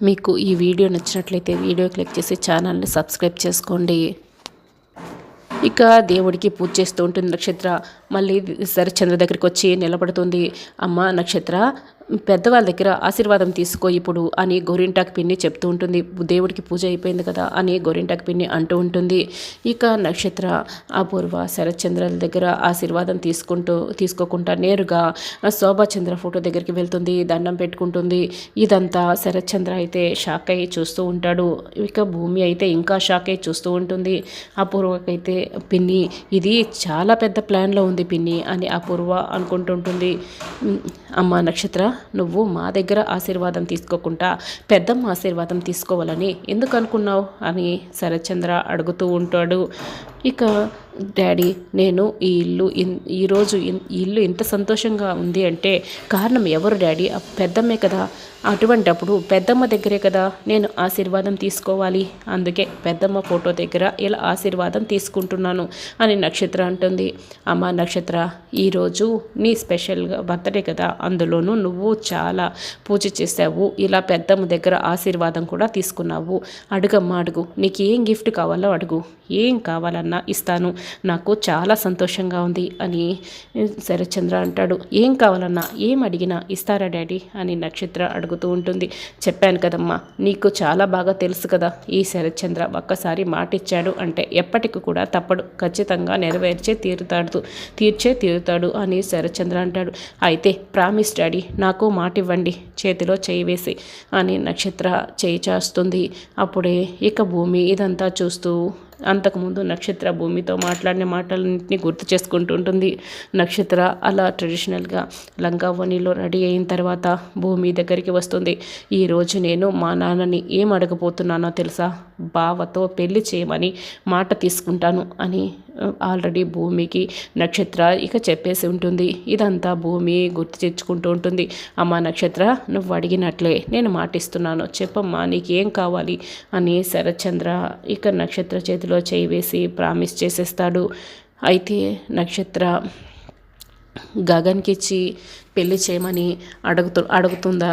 మీకు ఈ వీడియో నచ్చినట్లయితే వీడియో క్లిక్ చేసి ఛానల్ని సబ్స్క్రైబ్ చేసుకోండి. ఇక దేవుడికి పూజ చేస్తూ ఉంటుంది నక్షత్ర. మళ్ళీ శరత్చంద్ర దగ్గరికి వచ్చి నిలబడుతుంది. అమ్మ నక్షత్ర, పెద్దవాళ్ళ దగ్గర ఆశీర్వాదం తీసుకో ఇప్పుడు అని గోరింటాకు పిన్ని చెప్తూ ఉంటుంది. దేవుడికి పూజ అయిపోయింది కదా అని గోరింటాకు పిన్ని అంటూ ఉంటుంది. ఇక నక్షత్ర అపూర్వ శరత్చంద్ర దగ్గర ఆశీర్వాదం తీసుకోకుండా నేరుగా శోభాచంద్ర ఫోటో దగ్గరికి వెళ్తుంది, దండం పెట్టుకుంటుంది. ఇదంతా శరత్చంద్ర అయితే షాక్ అయ్యి చూస్తూ ఉంటాడు. ఇక భూమి అయితే ఇంకా షాక్ అయ్యి చూస్తూ ఉంటుంది. అపూర్వకైతే పిన్ని ఇది చాలా పెద్ద ప్లాన్లో ఉంది పిన్ని అని అపూర్వ అనుకుంటుంటుంది. అమ్మ నక్షత్ర, నువ్వు మా దగ్గర ఆశీర్వాదం తీసుకోకుండా పెద్దమ్మ ఆశీర్వాదం తీసుకోవాలని ఎందుకు అనుకున్నావు అని శరత్చంద్ర అడుగుతూ ఉంటాడు. ఇక డాడీ, నేను ఈ ఇల్లు ఇంత సంతోషంగా ఉంది అంటే కారణం ఎవరు డాడీ? పెద్దమ్మే కదా. అటువంటప్పుడు పెద్దమ్మ దగ్గరే కదా నేను ఆశీర్వాదం తీసుకోవాలి. అందుకే పెద్దమ్మ ఫోటో దగ్గర ఇలా ఆశీర్వాదం తీసుకుంటున్నాను అని నక్షత్ర అంటుంది. అమ్మ నక్షత్ర, ఈరోజు నీ స్పెషల్గా బర్త్డే కదా, అందులోనూ నువ్వు చాలా పూజ చేసావు, ఇలా పెద్దమ్మ దగ్గర ఆశీర్వాదం కూడా తీసుకున్నావు. అడుగమ్మా అడుగు, నీకు ఏం గిఫ్ట్ కావాలో అడుగు, ఏం కావాలన్నా ఇస్తాను, నాకు చాలా సంతోషంగా ఉంది అని శరత్చంద్ర అంటాడు. ఏం కావాలన్నా ఏం అడిగినా ఇస్తారా డాడీ అని నక్షత్ర అడుగుతూ ఉంటుంది. చెప్పాను కదమ్మా, నీకు చాలా బాగా తెలుసు కదా, ఈ శరత్చంద్ర ఒక్కసారి మాట ఇచ్చాడు అంటే ఎప్పటికి కూడా తప్పడు, ఖచ్చితంగా తీర్చే తీరుతాడు అని శరత్చంద్ర అంటాడు. అయితే ప్రామిస్ డాడీ, నాకు మాట ఇవ్వండి చేతిలో చేయి వేసి అని నక్షత్ర చేయి చేస్తుంది. అప్పుడే ఇక భూమి ఇదంతా చూస్తూ అంతకుముందు నక్షత్ర భూమితో మాట్లాడిన మాటలన్నింటినీ గుర్తు చేసుకుంటూ ఉంటుంది. నక్షత్ర అలా ట్రెడిషనల్గా లంగావణిలో రెడీ అయిన తర్వాత భూమి దగ్గరికి వస్తుంది. ఈరోజు నేను మా నాన్నని ఏం అడగబోతున్నానో తెలుసా? బావతో పెళ్లి చేయమని మాట తీసుకుంటాను అని ఆల్రెడీ భూమికి నక్షత్ర ఇక చెప్పేసి ఉంటుంది. ఇదంతా భూమి గుర్తు తెచ్చుకుంటూ ఉంటుంది. అమ్మ నక్షత్ర, నువ్వు అడిగినట్లే నేను మాటిస్తున్నాను, చెప్పమ్మా నీకేం కావాలి అని శరత్చంద్ర ఇక నక్షత్ర చేతిలో చేయి వేసి ప్రామిస్ చేసేస్తాడు. అయితే నక్షత్ర గగన్కిచ్చి పెళ్లి చేయమని అడుగుతుందా?